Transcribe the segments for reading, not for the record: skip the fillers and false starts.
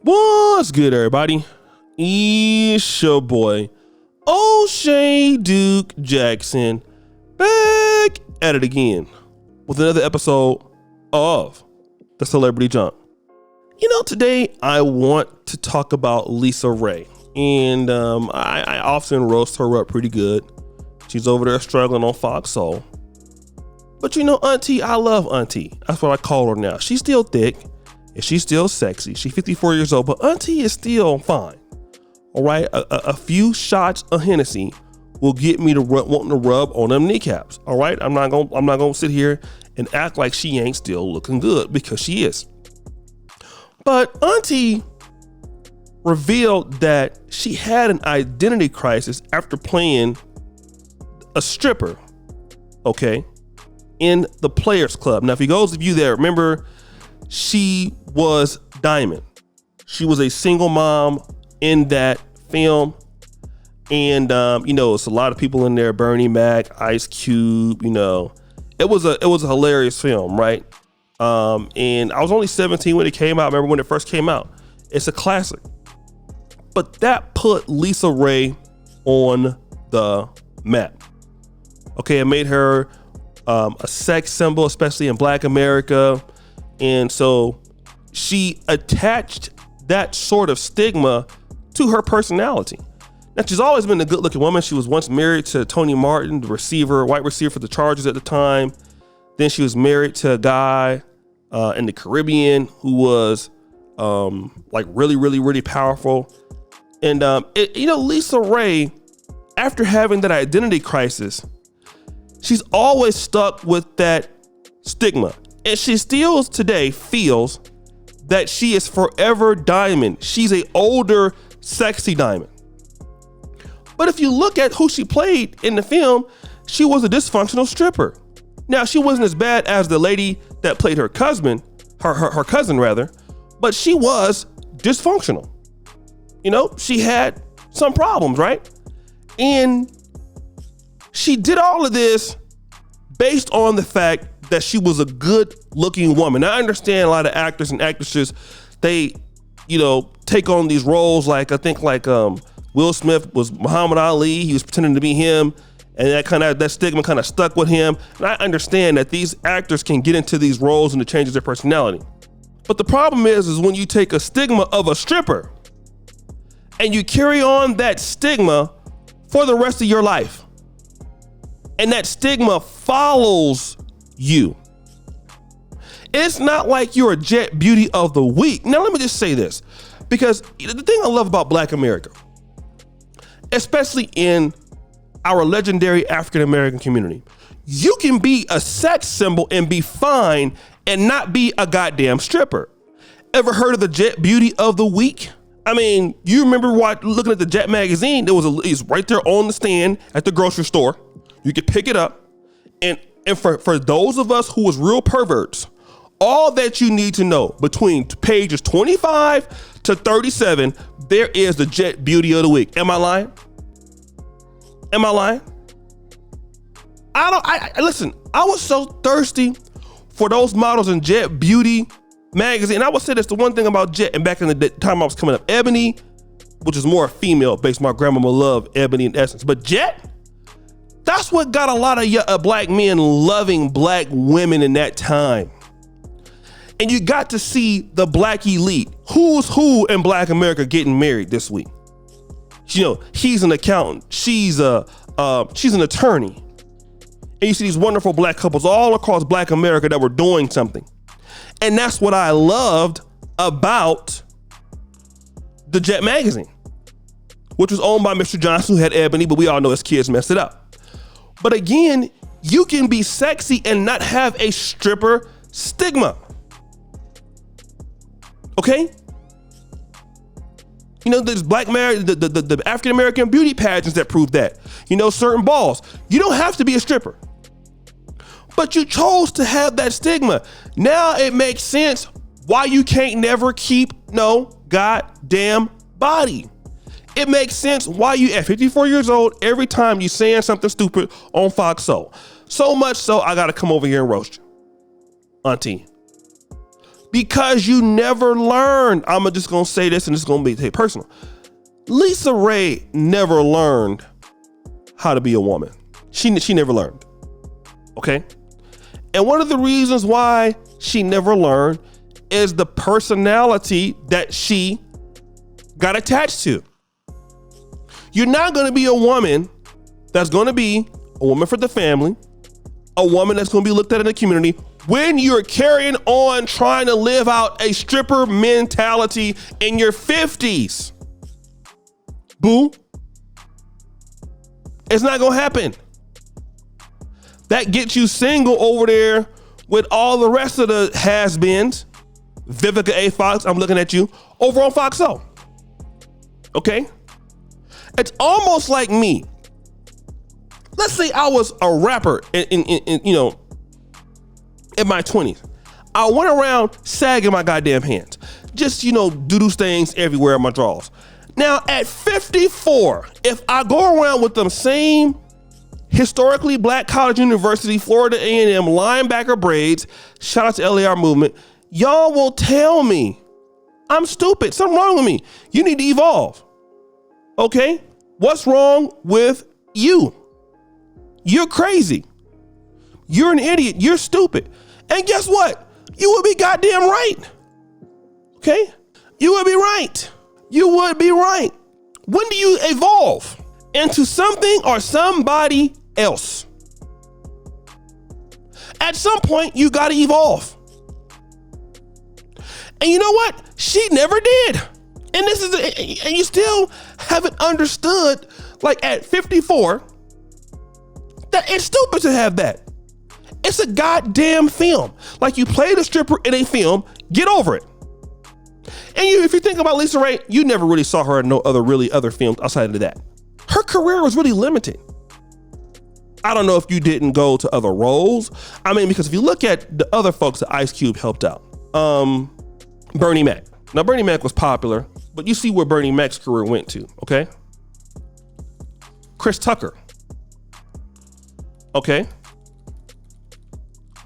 What's good, everybody? It's your boy, O'Shea Duke Jackson, back at it again with another episode of The Celebrity Junk. You know, today I want to talk about LisaRaye, and I often roast her up pretty good. She's over there struggling on Fox Soul. But you know, Auntie, I love Auntie. That's what I call her now. She's still thick. And she's still sexy. She's 54 years old, but Auntie is still fine. All right, a few shots of Hennessy will get me to wanting to rub on them kneecaps. All right, I'm not gonna sit here and act like she ain't still looking good, because she is. But Auntie revealed that she had an identity crisis after playing a stripper, okay, in the Players Club. Now, for those of you that remember, she was Diamond. She was a single mom in that film. And, you know, it's a lot of people in there, Bernie Mac, Ice Cube, you know, it was a hilarious film, right? And I was only 17 when it came out. I remember when it first came out. It's a classic. But that put LisaRaye on the map. Okay, it made her a sex symbol, especially in Black America. And so she attached that sort of stigma to her personality. Now, she's always been a good looking woman. She was once married to Tony Martin, the white receiver for the Chargers at the time. Then she was married to a guy in the Caribbean who was like really powerful. And, you know, LisaRaye, after having that identity crisis, she's always stuck with that stigma. And she still today feels that she is forever Diamond. She's an older, sexy Diamond. But if you look at who she played in the film, she was a dysfunctional stripper. Now, she wasn't as bad as the lady that played her cousin, her cousin rather, but she was dysfunctional. You know, she had some problems, right? And she did all of this based on the fact that she was a good looking woman. Now, I understand a lot of actors and actresses, they, you know, take on these roles. Like, I think like Will Smith was Muhammad Ali. He was pretending to be him. And that stigma kind of stuck with him. And I understand that these actors can get into these roles and it changes their personality. But the problem is when you take a stigma of a stripper and you carry on that stigma for the rest of your life. And that stigma follows you. It's not like you're a jet beauty of the week. Now, let me just say this, because the thing I love about Black America, especially in our legendary African-American community, you can be a sex symbol and be fine and not be a goddamn stripper. Ever heard of the jet beauty of the week? I mean, you remember looking at the Jet magazine, it's right there on the stand at the grocery store. You could pick it up. And for those of us who was real perverts, all that you need to know between pages 25 to 37, there is the Jet Beauty of the Week. Am I lying? Am I lying? Listen, I was so thirsty for those models in Jet Beauty magazine. I would say that's the one thing about Jet. And back in the time I was coming up, Ebony, which is more female based. My grandmama loved Ebony and Essence, but Jet, that's what got a lot of Black men loving Black women in that time. And you got to see the Black elite. Who's who in Black America getting married this week? You know, he's an accountant. She's an attorney. And you see these wonderful Black couples all across Black America that were doing something. And that's what I loved about the Jet magazine, which was owned by Mr. Johnson, who had Ebony, but we all know his kids messed it up. But again, you can be sexy and not have a stripper stigma. Okay? You know, there's the African-American beauty pageants that prove that. You know, certain balls. You don't have to be a stripper. But you chose to have that stigma. Now it makes sense why you can't never keep no goddamn body. It makes sense why you at 54 years old, every time you saying something stupid on Fox Soul. So much so, I got to come over here and roast you. Auntie, because you never learned. I'm just gonna say this and it's gonna be personal. LisaRaye never learned how to be a woman. She never learned, okay? And one of the reasons why she never learned is the personality that she got attached to. You're not gonna be a woman that's gonna be a woman for the family, a woman that's gonna be looked at in the community when you're carrying on trying to live out a stripper mentality in your 50s. Boo. It's not gonna happen. That gets you single over there with all the rest of the has-beens. Vivica A. Fox, I'm looking at you, over on Fox O. Okay? It's almost like me. Let's say I was a rapper in my 20s. I went around sagging my goddamn hands. Just, doo-doo stains everywhere in my drawers. Now at 54, if I go around with them same historically black college university, Florida A&M linebacker braids, shout out to LAR movement, y'all will tell me I'm stupid. Something wrong with me. You need to evolve. Okay? What's wrong with you? You're crazy. You're an idiot. You're stupid. And guess what? You would be goddamn right. Okay? You would be right. You would be right. When do you evolve into something or somebody else? At some point, you got to evolve. And you know what? She never did. And and you still haven't understood, like at 54, that it's stupid to have that. It's a goddamn film. Like you played a stripper in a film, get over it. And if you think about LisaRaye, you never really saw her in no other films outside of that. Her career was really limited. I don't know if you didn't go to other roles. I mean, because if you look at the other folks that Ice Cube helped out, Bernie Mac. Now, Bernie Mac was popular, but you see where Bernie Mac's career went to, okay? Chris Tucker. Okay?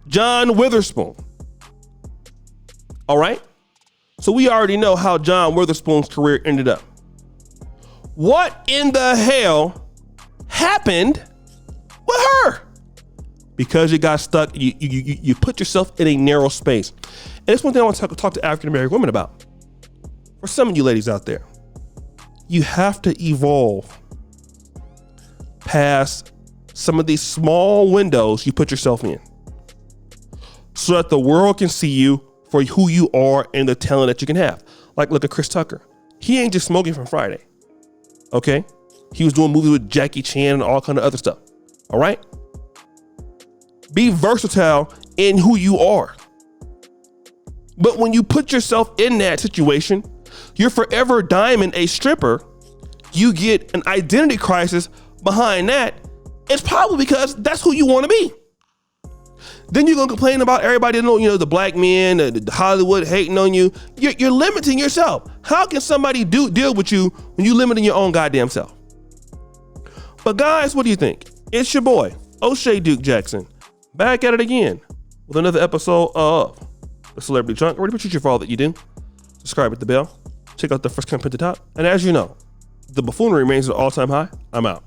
John Witherspoon. All right? So we already know how John Witherspoon's career ended up. What in the hell happened with her? Because you got stuck, you put yourself in a narrow space. And that's one thing I want to talk to African-American women about. For some of you ladies out there, you have to evolve past some of these small windows you put yourself in so that the world can see you for who you are and the talent that you can have. Like, look at Chris Tucker. He ain't just smoking from Friday. Okay? He was doing movies with Jackie Chan and all kind of other stuff. All right? Be versatile in who you are. But when you put yourself in that situation, you're forever diming a stripper. You get an identity crisis behind that. It's probably because that's who you want to be. Then you're going to complain about everybody, the black men, the Hollywood hating on you. You're limiting yourself. How can somebody deal with you when you're limiting your own goddamn self? But guys, what do you think? It's your boy, O'Shea Duke Jackson, back at it again with another episode of The Celebrity Junk. I really appreciate you for all that you do. Subscribe, hit the bell. Check out the first comment at the top. And as you know, the buffoonery remains at an all-time high. I'm out.